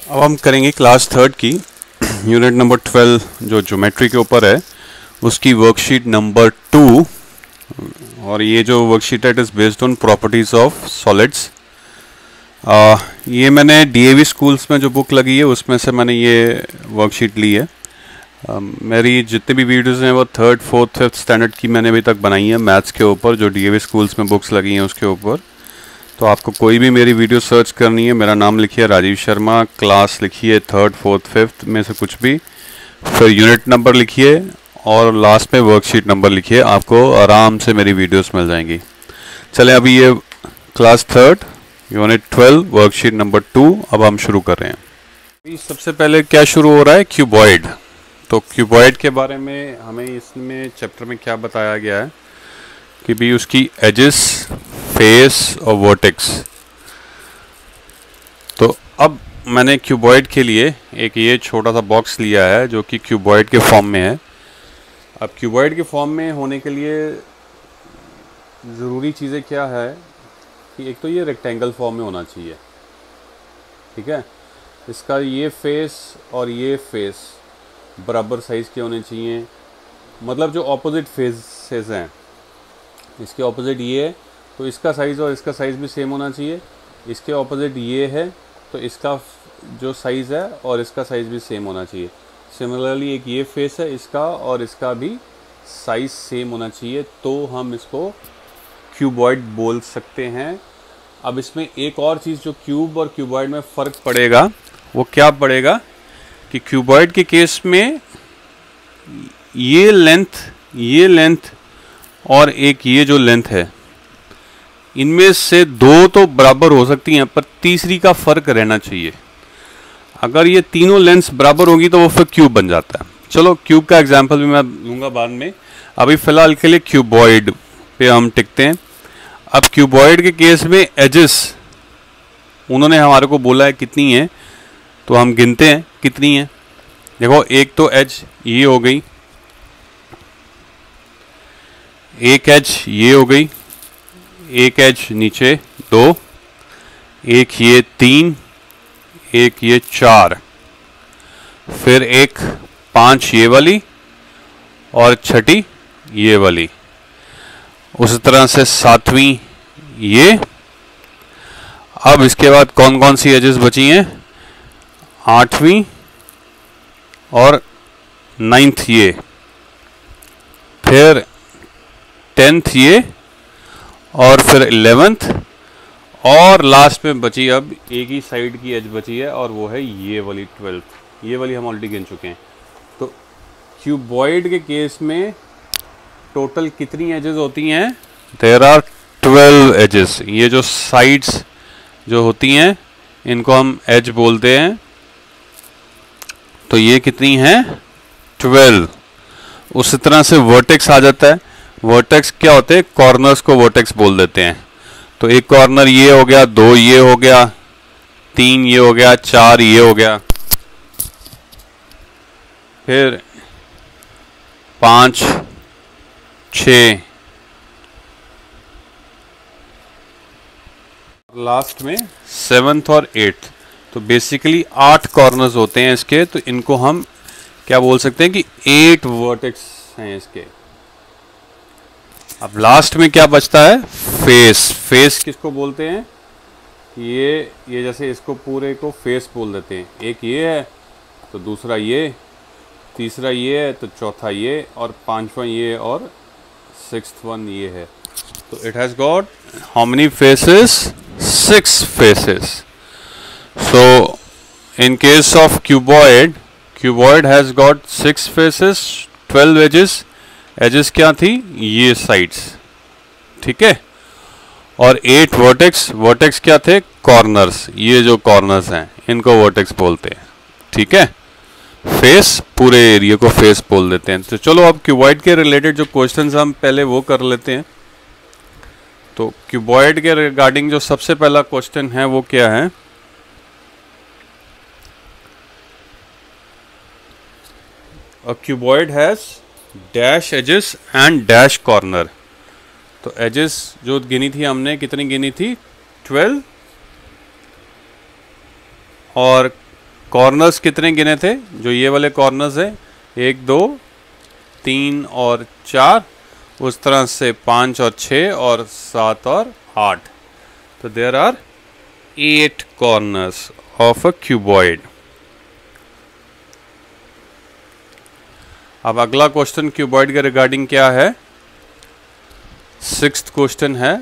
अब हम करेंगे क्लास थर्ड की यूनिट नंबर 12 जो ज्योमेट्री के ऊपर है उसकी वर्कशीट नंबर 2। और ये जो वर्कशीट है it is based on properties of solids. ये मैंने डीएवी स्कूल्स में जो बुक लगी है उसमें से मैंने ये वर्कशीट ली है। मेरी जितने भी वीडियोस हैं वो थर्ड फोर्थ फिफ्थ स्टैंडर्ड की मैंने अभी तक बनाई है मैथ्स के ऊपर, जो डीएवी स्कूल्स में बुक्स लगी हैं उसके ऊपर। तो आपको कोई भी मेरी वीडियो सर्च करनी है, मेरा नाम लिखिए राजीव शर्मा, क्लास लिखिए थर्ड फोर्थ फिफ्थ में से कुछ भी, फिर यूनिट नंबर लिखिए और लास्ट में वर्कशीट नंबर लिखिए, आपको आराम से मेरी वीडियोस मिल जाएंगी। चलें अभी ये class third unit 12 worksheet number 2 अब हम शुरू कर रहे हैं। अभी सबसे पहले क्या शुरू हो रहा है, क्यूबॉइड। तो क्यूबॉइड के बारे में हमें इसमें चैप्टर में क्या बताया गया है कि भी उसकी एजेस, फेस और वर्टेक्स। तो अब मैंने क्यूबॉइड के लिए एक ये छोटा सा बॉक्स लिया है जो कि क्यूबॉइड के फॉर्म में है। अब क्यूबॉइड के फॉर्म में होने के लिए ज़रूरी चीज़ें क्या है कि एक तो ये रेक्टेंगल फॉर्म में होना चाहिए, ठीक है। इसका ये फेस और ये फेस बराबर साइज़ के होने चाहिए, मतलब जो ऑपोजिट फेसेस हैं इसके ऑपोजिट ये है तो इसका साइज़ और इसका साइज़ भी सेम होना चाहिए। इसके ऑपोजिट ये है तो इसका जो साइज़ है और इसका साइज़ भी सेम होना चाहिए। सिमिलरली एक ये फेस है इसका और इसका भी साइज़ सेम होना चाहिए, तो हम इसको क्यूबॉइड बोल सकते हैं। अब इसमें एक और चीज़ जो क्यूब और क्यूबॉइड में फ़र्क पड़ेगा वो क्या पड़ेगा कि क्यूबॉइड के केस में ये लेंथ और एक ये जो लेंथ है इनमें से दो तो बराबर हो सकती हैं पर तीसरी का फ़र्क रहना चाहिए। अगर ये तीनों लेंथ्स बराबर होगी तो वो फिर क्यूब बन जाता है। चलो क्यूब का एग्जांपल भी मैं लूँगा बाद में, अभी फ़िलहाल के लिए क्यूबॉइड पे हम टिकते हैं। अब क्यूबॉइड के केस में एजेस उन्होंने हमारे को बोला है कितनी है, तो हम गिनते हैं कितनी है। देखो एक तो एज ये हो गई, एक एज ये हो गई, एक एज नीचे 2, एक ये 3, एक ये 4, फिर एक 5 ये वाली और छठी ये वाली। उस तरह से 7वीं ये। अब इसके बाद कौन कौन सी एजेस बची हैं, 8वीं और 9th ये, फिर 10th ये और फिर 11th और लास्ट में बची अब एक ही साइड की एज बची है और वो है ये वाली 12th। ये वाली हम ऑलरेडी गिन चुके हैं। तो क्यूबॉइड के केस में टोटल कितनी एजेस होती हैं, देयर आर 12 एजेस। ये जो साइड्स जो होती हैं इनको हम एज बोलते हैं। तो ये कितनी हैं, 12। उस तरह से वर्टेक्स आ जाता है। वर्टेक्स क्या होते हैं, कॉर्नर्स को वर्टेक्स बोल देते हैं। तो एक कॉर्नर ये हो गया, 2 ये हो गया, 3 ये हो गया, 4 ये हो गया, फिर 5 6 लास्ट में 7th और 8th। तो बेसिकली 8 कॉर्नर्स होते हैं इसके। तो इनको हम क्या बोल सकते हैं कि 8 वर्टेक्स हैं इसके। अब लास्ट में क्या बचता है, फेस। फेस किसको बोलते हैं, ये जैसे इसको पूरे को फेस बोल देते हैं। एक ये है तो दूसरा ये, तीसरा ये है तो चौथा ये और 5वां ये और 6th वन ये है। तो it has got how many faces, 6 faces. So in case of cuboid has got 6 faces, 12 edges। edges क्या थी, ये sides, ठीक है। और 8 vertex क्या थे, corners। ये जो corners हैं इनको vertex बोलते हैं, ठीक है। फेस, पूरे एरिया को फेस बोल देते हैं। तो चलो अब क्यूबॉइड के रिलेटेड जो क्वेश्चंस हम पहले वो कर लेते हैं। तो क्यूबॉइड के रिगार्डिंग जो सबसे पहला क्वेश्चन है वो क्या है, A cuboid has dash edges and dash corner। तो edges जो गिनी थी हमने, कितनी गिनी थी, 12, और कॉर्नर्स कितने गिने थे? जो ये वाले कॉर्नर्स है 1 2 3 और 4, उस तरह से 5 और 6 और 7 और 8। तो there are 8 corners of a cuboid. अब अगला क्वेश्चन क्यूबॉइड के रिगार्डिंग क्या है? 6th क्वेश्चन है,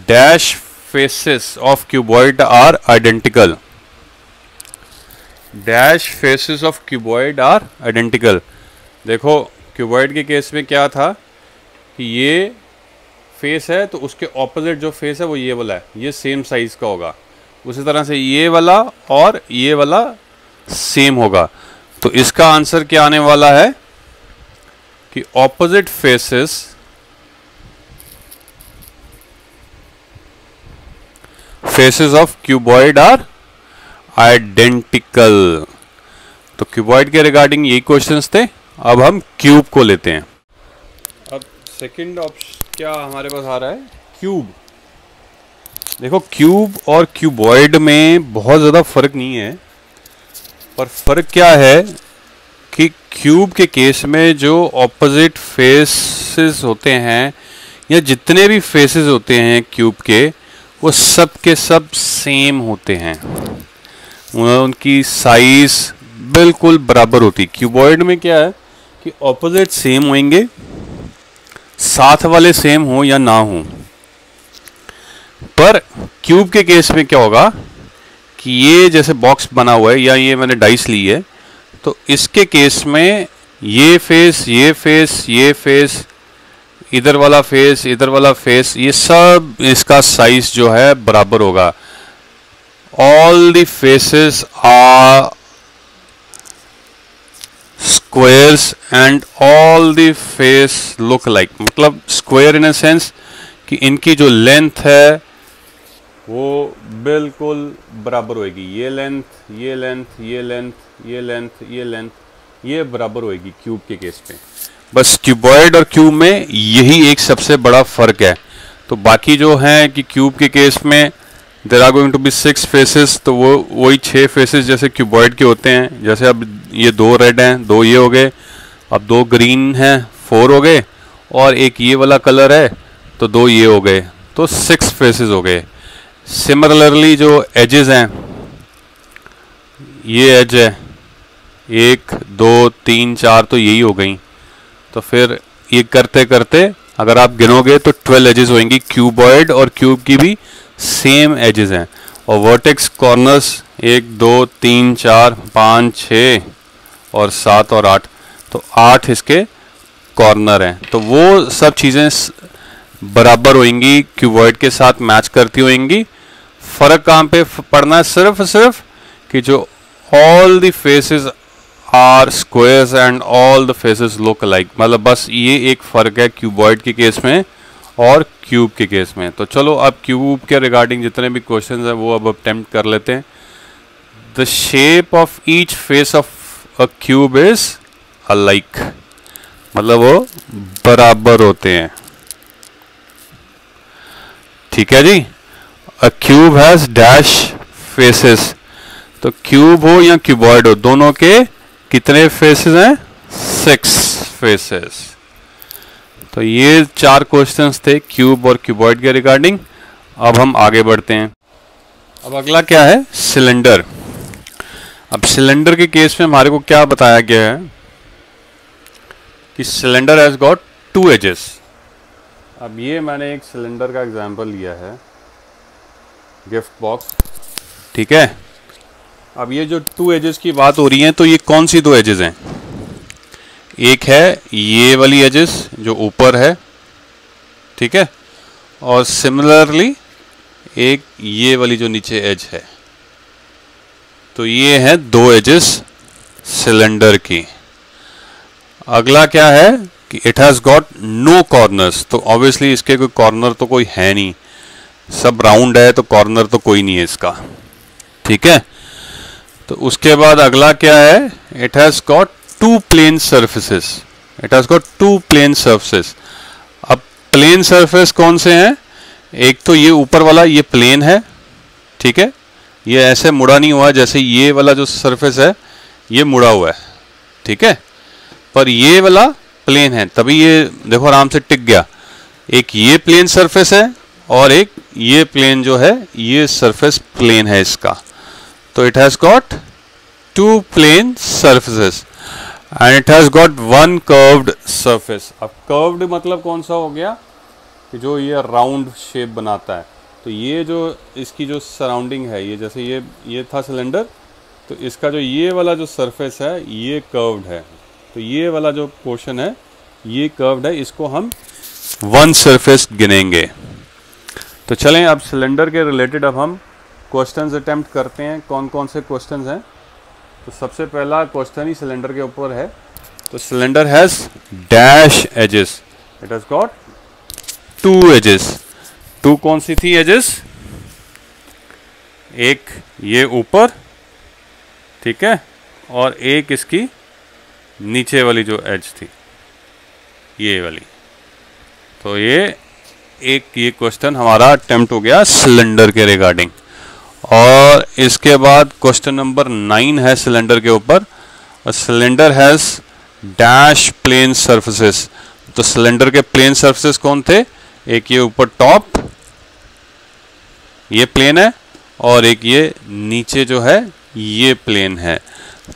dash faces of cuboid are identical. Dash faces of cuboid are identical. देखो क्यूबॉइड के केस में क्या था कि ये फेस है तो उसके ऑपोजिट जो फेस है वो ये वाला है, ये सेम साइज का होगा। उसी तरह से ये वाला और ये वाला सेम होगा। तो इसका आंसर क्या आने वाला है कि opposite faces of cuboid are identical. तो क्यूबॉइड के रिगार्डिंग यही क्वेश्चंस थे। अब हम क्यूब को लेते हैं। अब सेकंड ऑप्शन क्या हमारे पास आ रहा है? क्यूब। देखो क्यूब और क्यूबॉइड में बहुत ज़्यादा फर्क नहीं है, पर फर्क क्या है कि क्यूब के केस में जो ऑपोजिट फेसेस होते हैं या जितने भी फेसेस होते हैं क्यूब के, वो सब के सब सेम होते हैं, उनकी साइज बिल्कुल बराबर होती। क्यूबॉइड में क्या है कि ऑपोजिट सेम होंगे, साथ वाले सेम हो या ना हो। पर क्यूब के केस में क्या होगा कि ये जैसे बॉक्स बना हुआ है या ये मैंने डाइस ली है, तो इसके केस में ये फेस, ये फेस, ये फेस, इधर वाला फेस, इधर वाला फेस, ये सब इसका साइज जो है बराबर होगा। All the faces are squares and all the face look like. मतलब स्क्वायर इन अ सेंस कि इनकी जो लेंथ है वो बिल्कुल बराबर होएगी। ये लेंथ, ये लेंथ, ये लेंथ, ये लेंथ, ये लेंथ, ये बराबर होएगी क्यूब के केस में। बस क्यूबॉइड और क्यूब में यही एक सबसे बड़ा फर्क है। तो बाकी जो है कि क्यूब के केस में there are going to be 6 faces, तो वो वही 6 फेसेस जैसे क्यूबॉइड के होते हैं। जैसे अब ये 2 रेड हैं, 2 ये हो गए, अब 2 ग्रीन हैं, 4 हो गए, और एक ये वाला कलर है तो 2 ये हो गए, तो 6 फेसेस हो गए। सिमिलरली जो एजेस हैं, ये एज है 1 2 3 4, तो यही हो गई। तो फिर ये करते करते अगर आप गिनोगे तो 12 एजेस होंगी। क्यूबॉइड और क्यूब की भी सेम एजेस हैं। और वर्टेक्स कॉर्नर्स 1 2 3 4 5 6 और 7 और 8, तो 8 इसके कॉर्नर हैं। तो वो सब चीज़ें बराबर होंगी, क्यूबॉइड के साथ मैच करती होंगी। फ़र्क कहाँ पे पड़ना है? सिर्फ कि जो all the faces are squares and all the faces look like. मतलब बस ये एक फ़र्क है क्यूबॉइड के केस में और क्यूब के केस में। तो चलो अब क्यूब के रिगार्डिंग जितने भी क्वेश्चंस हैं वो अब अटेम्प्ट कर लेते हैं। The shape of each face of a cube is alike. मतलब वो बराबर होते हैं। ठीक है जी। A cube has dash faces. तो क्यूब हो या क्यूबॉइड हो, दोनों के कितने फेसेस हैं? 6 फेसेस। तो ये 4 क्वेश्चंस थे क्यूब और क्यूबॉइड के रिगार्डिंग। अब हम आगे बढ़ते हैं। अब अगला क्या है? सिलेंडर। अब सिलेंडर के केस में हमारे को क्या बताया गया है कि सिलेंडर हैज गॉट 2 एजेस। अब ये मैंने एक सिलेंडर का एग्जांपल लिया है, गिफ्ट बॉक्स। ठीक है। अब ये जो 2 एजेस की बात हो रही है, तो ये कौन सी 2 एजेस हैं? एक है ये वाली एजेस जो ऊपर है, ठीक है, और सिमिलरली एक ये वाली जो नीचे एज है। तो ये है 2 एजेस सिलेंडर की। अगला क्या है कि it has got no corners. तो ऑब्वियसली इसके कोई कॉर्नर तो कोई है नहीं, सब राउंड है, तो कॉर्नर तो कोई नहीं है इसका। ठीक है। तो उसके बाद अगला क्या है? It has got 2 plane surfaces. It has got 2 plane surfaces. अब प्लेन सर्फेस कौन से हैं? एक तो ये ऊपर वाला ये प्लेन है, ठीक है, ये ऐसे मुड़ा नहीं हुआ जैसे ये वाला जो सरफेस है ये मुड़ा हुआ है, ठीक है, पर ये वाला प्लेन है, तभी ये देखो आराम से टिक गया। एक ये प्लेन सरफेस है और एक ये प्लेन जो है ये सरफेस प्लेन है इसका, तो it has got two plane surfaces and it has got one curved surface. अब कर्व्ड मतलब कौन सा हो गया कि जो ये राउंड शेप बनाता है, तो ये जो इसकी जो सराउंडिंग है, ये जैसे ये था सिलेंडर, तो इसका जो ये वाला जो सरफेस है ये कर्व्ड है, तो ये वाला जो पोर्शन है ये कर्व्ड है, इसको हम वन सरफेस गिनेंगे। तो चलें अब सिलेंडर के रिलेटेड अब हम क्वेश्चंस अटेम्प्ट करते हैं। कौन कौन से क्वेश्चंस हैं? तो सबसे पहला क्वेश्चन ही सिलेंडर के ऊपर है। तो cylinder has dash edges, it has got two edges. Two कौन सी थी एजेस? एक ये ऊपर, ठीक है, और एक इसकी नीचे वाली जो एज थी ये वाली। तो ये क्वेश्चन हमारा अटेम्प्ट हो गया सिलेंडर के रिगार्डिंग। और इसके बाद क्वेश्चन नंबर 9 है सिलेंडर के ऊपर। Cylinder has dash plane surfaces. तो सिलेंडर के प्लेन सरफेसेस कौन थे? एक ये ऊपर टॉप ये प्लेन है और एक ये नीचे जो है ये प्लेन है।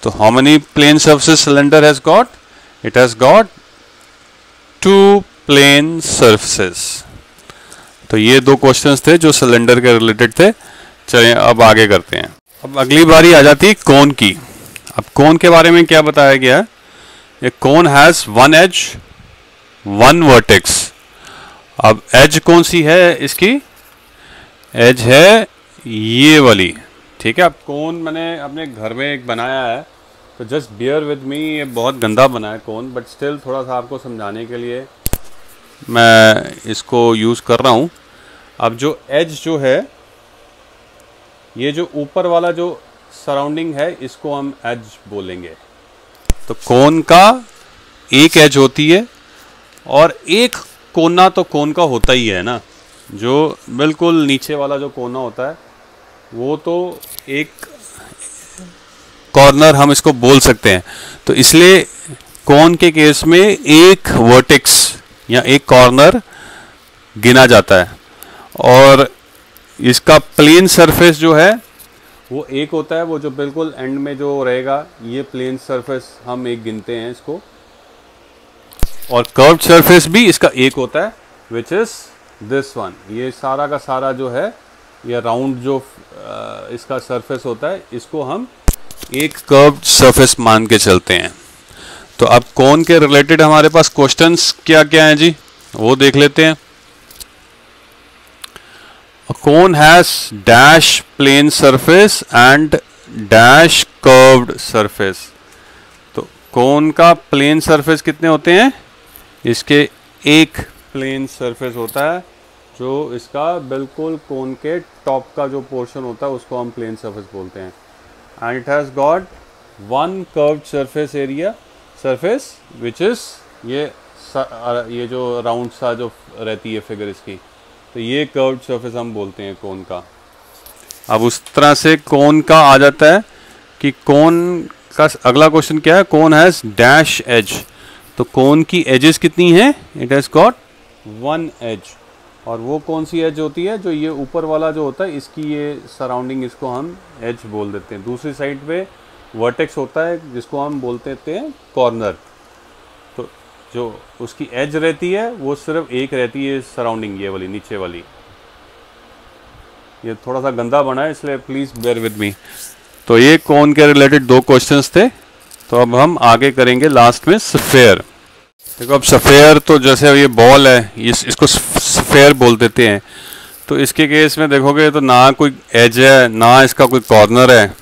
तो how many plane surfaces cylinder has got? It has got two plane surfaces. तो ये दो क्वेश्चंस थे जो सिलेंडर के रिलेटेड थे। चलिए अब आगे करते हैं। अब अगली बारी आ जाती है कोन की। अब कोन के बारे में क्या बताया गया है? A cone has one edge one vertex. अब एज कौन सी है इसकी? एज है ये वाली, ठीक है। अब कोन मैंने अपने घर में एक बनाया है, तो जस्ट बियर विद मी। ये बहुत गंदा बना है कोन, बट स्टिल थोड़ा सा आपको समझाने के लिए मैं इसको यूज़ कर रहा हूँ। अब जो एज जो है, ये जो ऊपर वाला जो सराउंडिंग है इसको हम एज बोलेंगे। तो कोन का एक एज होती है और एक कोना तो कोन का होता ही है ना, जो बिल्कुल नीचे वाला जो कोना होता है वो तो एक कॉर्नर हम इसको बोल सकते हैं। तो इसलिए कोन के केस में एक वर्टेक्स या एक कॉर्नर गिना जाता है और इसका प्लेन सरफेस जो है वो एक होता है, वो जो बिल्कुल एंड में जो रहेगा ये प्लेन सरफेस हम एक गिनते हैं इसको। और कर्व्ड सरफेस भी इसका एक होता है, विच इज़ दिस वन। ये सारा का सारा जो है ये राउंड जो इसका सरफेस होता है इसको हम एक कर्व्ड सरफेस मान के चलते हैं। तो अब कोन के रिलेटेड हमारे पास क्वेश्चंस क्या क्या हैं जी, वो देख लेते हैं। A cone has dash plane surface and dash curved surface। तो कोन का प्लेन सरफेस कितने होते हैं? इसके एक प्लेन सरफेस होता है, जो इसका बिल्कुल कोन के टॉप का जो पोर्शन होता है उसको हम प्लेन सरफेस बोलते हैं। And it has got one curved surface area surface which is ये जो राउंड सा जो रहती है फिगर इसकी, तो ये कर्व्ड सरफेस हम बोलते हैं कोन का। अब उस तरह से कोन का आ जाता है कि कोन का अगला क्वेश्चन क्या है? Cone has dash edge. तो कोन की एजेस कितनी हैं? It has got one edge. और वो कौन सी एज होती है? जो ये ऊपर वाला जो होता है इसकी ये सराउंडिंग, इसको हम एज बोल देते हैं। दूसरी साइड पे वर्टेक्स होता है जिसको हम बोलते हैं कॉर्नर। तो जो उसकी एज रहती है वो सिर्फ एक रहती है सराउंडिंग, ये वाली नीचे वाली। ये थोड़ा सा गंदा बना है इसलिए प्लीज़ बेयर विद मी। तो ये कोन के रिलेटेड दो क्वेश्चंस थे। तो अब हम आगे करेंगे लास्ट में सफ़ेयर। देखो अब सफ़ेयर तो जैसे ये बॉल है, इसको सफ़ेयर बोल देते हैं। तो इसके केस में देखोगे तो ना कोई एज है ना इसका कोई कॉर्नर है,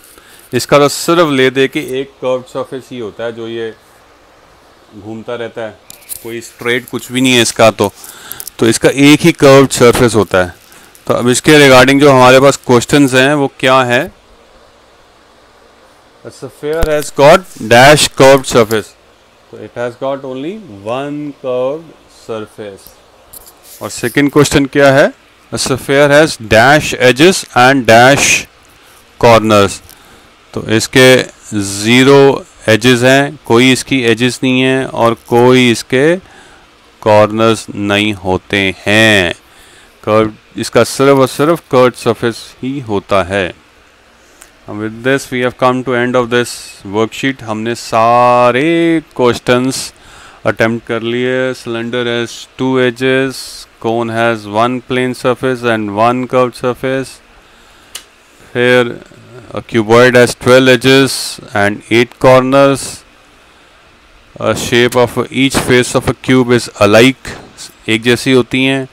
इसका तो सिर्फ ले दे के एक कर्व्ड सरफेस ही होता है जो ये घूमता रहता है, कोई स्ट्रेट कुछ भी नहीं है इसका। तो इसका एक ही कर्व्ड सरफेस होता है। तो अब इसके रिगार्डिंग जो हमारे पास क्वेश्चंस हैं वो क्या है? A sphere has got dash curved surface. So it has got only one curved surface. और सेकंड क्वेश्चन क्या है? A sphere has dash edges and dash corners. तो इसके 0 एजेस हैं, कोई इसकी एजेस नहीं है और कोई इसके कॉर्नर्स नहीं होते हैं। कर्व इसका सिर्फ और सिर्फ कर्व सरफेस ही होता है। With this we have come to end of this worksheet. हमने सारे क्वेश्चंस अटेम्प्ट कर लिए। Cylinder has 2 edges, cone has 1 plane surface and 1 curved surface. फिर a cuboid has 12 edges and 8 corners. A shape of each face of a cube is alike, एक जैसी होती हैं।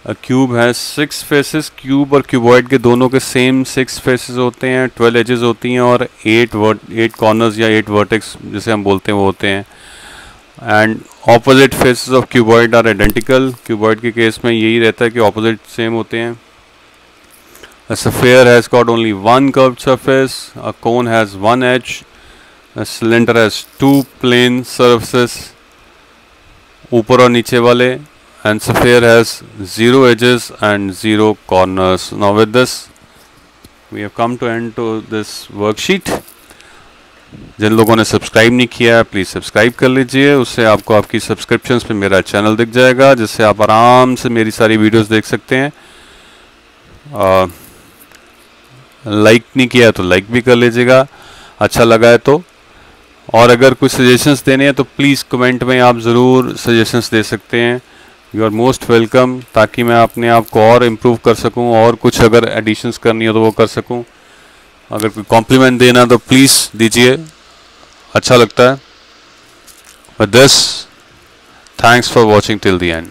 A cube has 6 faces, cube और cuboid के दोनों के same 6 faces होते हैं, 12 edges होती हैं और 8 corners या 8 vertex जिसे हम बोलते हैं वो होते हैं। And opposite faces of cuboid are identical. cuboid के केस में यही रहता है कि opposite same होते हैं। A sphere has got only 1 curved surface, a cone has 1 edge, a cylinder has 2 plane surfaces, ऊपर और नीचे वाले, and sphere has 0 edges and 0 corners. Now with this, we have come to end to this worksheet. जिन लोगों ने subscribe नहीं किया है please subscribe कर लीजिए, उससे आपको आपकी सब्सक्रिप्शंस पे मेरा चैनल दिख जाएगा, जिससे आप आराम से मेरी सारी वीडियोस देख सकते हैं। लाइक नहीं किया तो लाइक भी कर लीजिएगा, अच्छा लगा है तो। और अगर कुछ सजेशंस देने हैं तो प्लीज़ कमेंट में आप ज़रूर सजेशंस दे सकते हैं। यू आर मोस्ट वेलकम, ताकि मैं अपने आप को और इम्प्रूव कर सकूं और कुछ अगर एडिशंस करनी हो तो वो कर सकूं। अगर कोई कॉम्प्लीमेंट देना तो प्लीज़ दीजिए, अच्छा लगता है। With this, thanks for watching till the end.